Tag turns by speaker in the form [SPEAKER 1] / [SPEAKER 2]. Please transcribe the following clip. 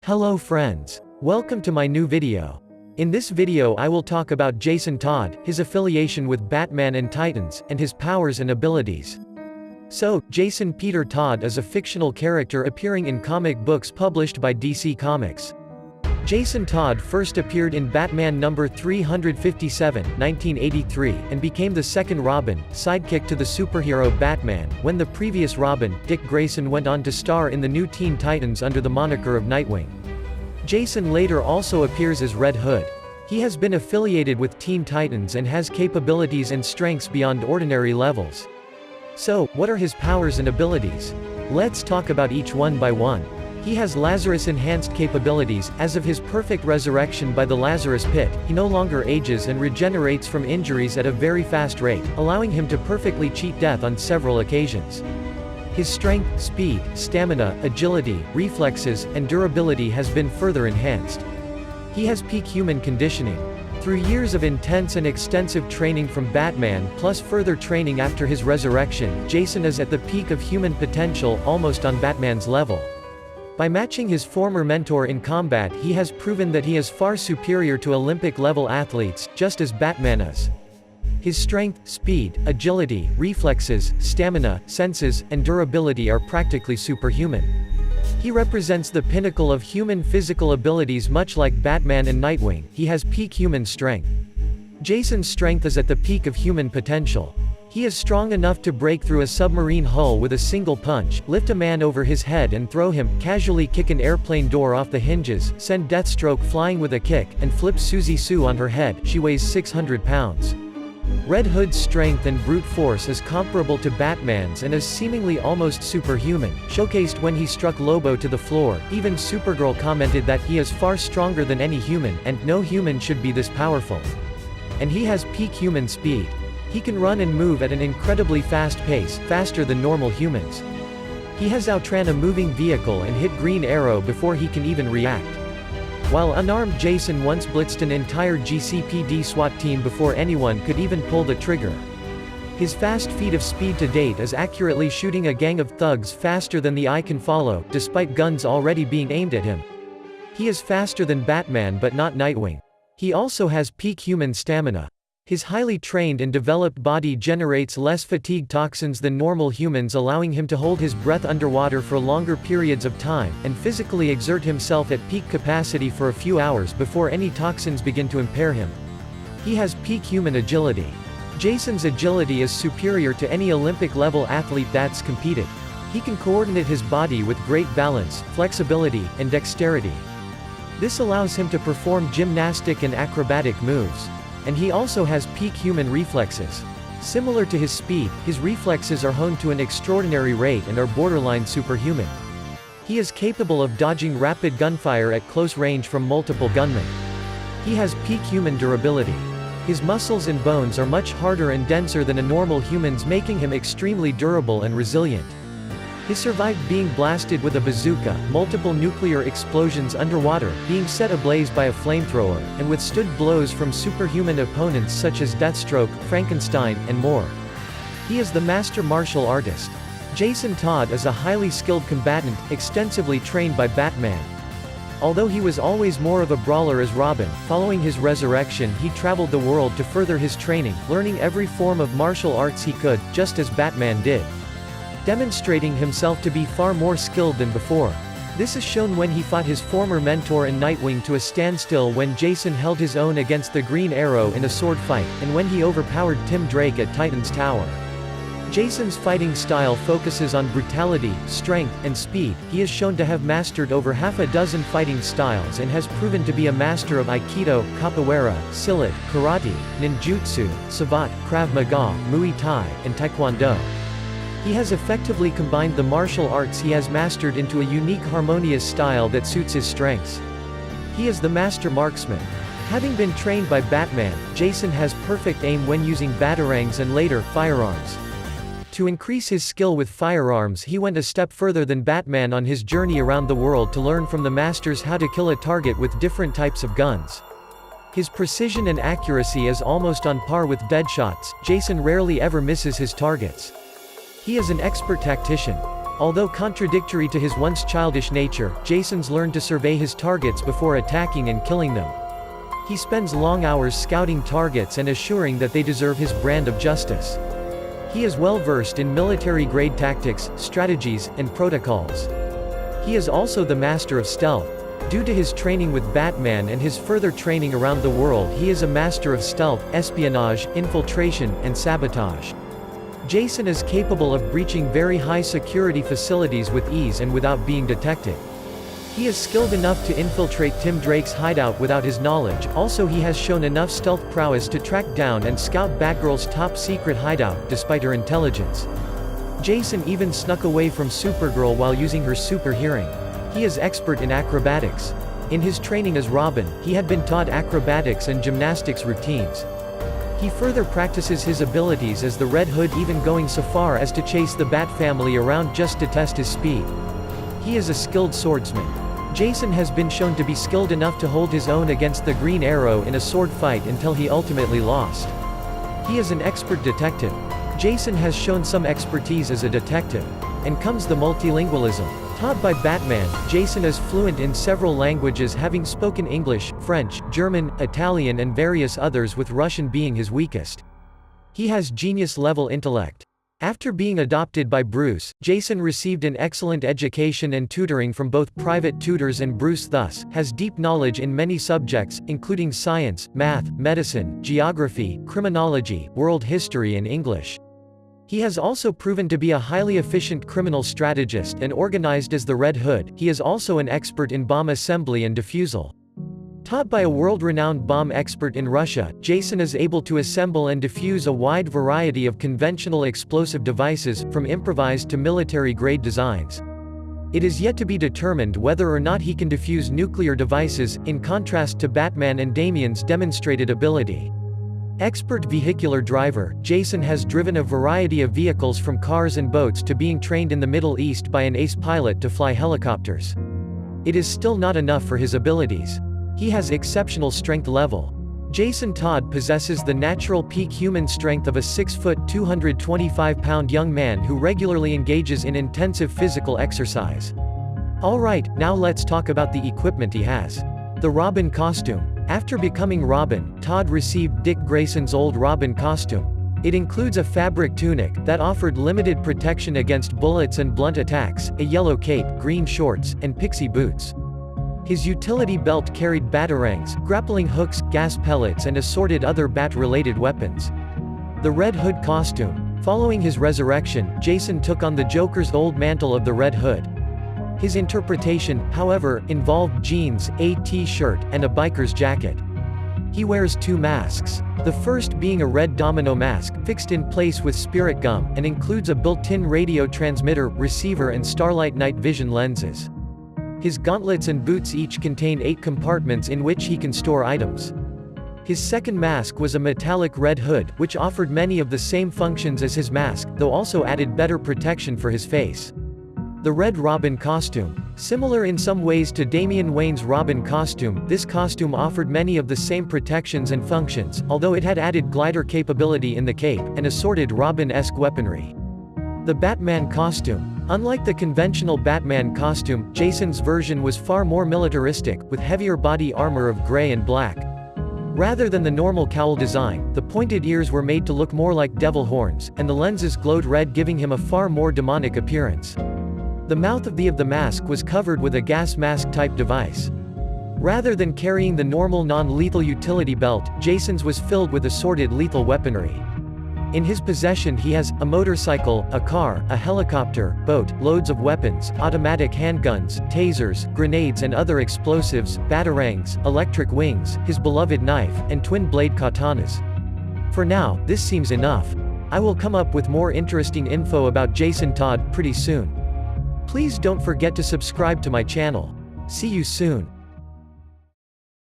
[SPEAKER 1] Hello friends. Welcome to my new video. In this video I will talk about Jason Todd, his affiliation with Batman and Titans, and his powers and abilities. So, Jason Peter Todd is a fictional character appearing in comic books published by DC Comics. Jason Todd first appeared in Batman number 357, 1983, and became the second Robin, sidekick to the superhero Batman, when the previous Robin, Dick Grayson, went on to star in the new Teen Titans under the moniker of Nightwing. Jason later also appears as Red Hood. He has been affiliated with Teen Titans and has capabilities and strengths beyond ordinary levels. So, what are his powers and abilities? Let's talk about each one by one. He has Lazarus-enhanced capabilities. As of his perfect resurrection by the Lazarus Pit, he no longer ages and regenerates from injuries at a very fast rate, allowing him to perfectly cheat death on several occasions. His strength, speed, stamina, agility, reflexes, and durability has been further enhanced. He has peak human conditioning. Through years of intense and extensive training from Batman plus further training after his resurrection, Jason is at the peak of human potential, almost on Batman's level. By matching his former mentor in combat, he has proven that he is far superior to Olympic-level athletes, just as Batman is. His strength, speed, agility, reflexes, stamina, senses, and durability are practically superhuman. He represents the pinnacle of human physical abilities. Much like Batman and Nightwing, he has peak human strength. Jason's strength is at the peak of human potential. He is strong enough to break through a submarine hull with a single punch, lift a man over his head and throw him, casually kick an airplane door off the hinges, send Deathstroke flying with a kick, and flip Susie Sue on her head. She weighs 600 pounds. Red Hood's strength and brute force is comparable to Batman's and is seemingly almost superhuman, showcased when he struck Lobo to the floor. Even Supergirl commented that he is far stronger than any human, and no human should be this powerful. And he has peak human speed. He can run and move at an incredibly fast pace, faster than normal humans. He has outran a moving vehicle and hit Green Arrow before he can even react. While unarmed, Jason once blitzed an entire GCPD SWAT team before anyone could even pull the trigger. His fast feat of speed to date is accurately shooting a gang of thugs faster than the eye can follow, despite guns already being aimed at him. He is faster than Batman but not Nightwing. He also has peak human stamina. His highly trained and developed body generates less fatigue toxins than normal humans, allowing him to hold his breath underwater for longer periods of time, and physically exert himself at peak capacity for a few hours before any toxins begin to impair him. He has peak human agility. Jason's agility is superior to any Olympic-level athlete that's competed. He can coordinate his body with great balance, flexibility, and dexterity. This allows him to perform gymnastic and acrobatic moves. And he also has peak human reflexes. Similar to his speed, his reflexes are honed to an extraordinary rate and are borderline superhuman. He is capable of dodging rapid gunfire at close range from multiple gunmen. He has peak human durability. His muscles and bones are much harder and denser than a normal human's, making him extremely durable and resilient. He survived being blasted with a bazooka, multiple nuclear explosions underwater, being set ablaze by a flamethrower, and withstood blows from superhuman opponents such as Deathstroke, Frankenstein, and more. He is the master martial artist. Jason Todd is a highly skilled combatant, extensively trained by Batman. Although he was always more of a brawler as Robin, following his resurrection he traveled the world to further his training, learning every form of martial arts he could, just as Batman did, demonstrating himself to be far more skilled than before. This is shown when he fought his former mentor and Nightwing to a standstill, when Jason held his own against the Green Arrow in a sword fight, and when he overpowered Tim Drake at Titan's Tower. Jason's fighting style focuses on brutality, strength, and speed. He is shown to have mastered over half a dozen fighting styles and has proven to be a master of Aikido, Capoeira, Silat, Karate, Ninjutsu, Savate, Krav Maga, Muay Thai, and Taekwondo. He has effectively combined the martial arts he has mastered into a unique harmonious style that suits his strengths. He is the master marksman. Having been trained by Batman, Jason has perfect aim when using batarangs and later, firearms. To increase his skill with firearms, he went a step further than Batman on his journey around the world to learn from the masters how to kill a target with different types of guns. His precision and accuracy is almost on par with Deadshot's. Jason rarely ever misses his targets. He is an expert tactician. Although contradictory to his once childish nature, Jason's learned to survey his targets before attacking and killing them. He spends long hours scouting targets and assuring that they deserve his brand of justice. He is well versed in military-grade tactics, strategies, and protocols. He is also the master of stealth. Due to his training with Batman and his further training around the world, he is a master of stealth, espionage, infiltration, and sabotage. Jason is capable of breaching very high security facilities with ease and without being detected. He is skilled enough to infiltrate Tim Drake's hideout without his knowledge. Also, he has shown enough stealth prowess to track down and scout Batgirl's top-secret hideout, despite her intelligence. Jason even snuck away from Supergirl while using her super hearing. He is expert in acrobatics. In his training as Robin, he had been taught acrobatics and gymnastics routines. He further practices his abilities as the Red Hood, even going so far as to chase the Bat family around just to test his speed. He is a skilled swordsman. Jason has been shown to be skilled enough to hold his own against the Green Arrow in a sword fight until he ultimately lost. He is an expert detective. Jason has shown some expertise as a detective. And comes the multilingualism. Taught by Batman, Jason is fluent in several languages, having spoken English, French, German, Italian and various others, with Russian being his weakest. He has genius-level intellect. After being adopted by Bruce, Jason received an excellent education and tutoring from both private tutors, and Bruce thus has deep knowledge in many subjects, including science, math, medicine, geography, criminology, world history and English. He has also proven to be a highly efficient criminal strategist and organized as the Red Hood. He is also an expert in bomb assembly and defusal. Taught by a world-renowned bomb expert in Russia, Jason is able to assemble and defuse a wide variety of conventional explosive devices, from improvised to military-grade designs. It is yet to be determined whether or not he can defuse nuclear devices, in contrast to Batman and Damian's demonstrated ability. Expert vehicular driver, Jason has driven a variety of vehicles from cars and boats to being trained in the Middle East by an ace pilot to fly helicopters. It is still not enough for his abilities. He has exceptional strength level. Jason Todd possesses the natural peak human strength of a 6-foot 225-pound young man who regularly engages in intensive physical exercise. Alright, now let's talk about the equipment he has. The Robin costume. After becoming Robin, Todd received Dick Grayson's old Robin costume. It includes a fabric tunic that offered limited protection against bullets and blunt attacks, a yellow cape, green shorts, and pixie boots. His utility belt carried batarangs, grappling hooks, gas pellets and assorted other bat-related weapons. The Red Hood costume. Following his resurrection, Jason took on the Joker's old mantle of the Red Hood. His interpretation, however, involved jeans, a t-shirt, and a biker's jacket. He wears two masks. The first being a red domino mask, fixed in place with spirit gum, and includes a built-in radio transmitter, receiver and starlight night vision lenses. His gauntlets and boots each contain 8 compartments in which he can store items. His second mask was a metallic red hood, which offered many of the same functions as his mask, though also added better protection for his face. The Red Robin costume. Similar in some ways to Damian Wayne's Robin costume, this costume offered many of the same protections and functions, although it had added glider capability in the cape, and assorted Robin-esque weaponry. The Batman costume. Unlike the conventional Batman costume, Jason's version was far more militaristic, with heavier body armor of gray and black. Rather than the normal cowl design, the pointed ears were made to look more like devil horns, and the lenses glowed red, giving him a far more demonic appearance. The mouth of the mask was covered with a gas mask-type device. Rather than carrying the normal non-lethal utility belt, Jason's was filled with assorted lethal weaponry. In his possession he has a motorcycle, a car, a helicopter, boat, loads of weapons, automatic handguns, tasers, grenades and other explosives, batarangs, electric wings, his beloved knife, and twin-blade katanas. For now, this seems enough. I will come up with more interesting info about Jason Todd pretty soon. Please don't forget to subscribe to my channel. See you soon.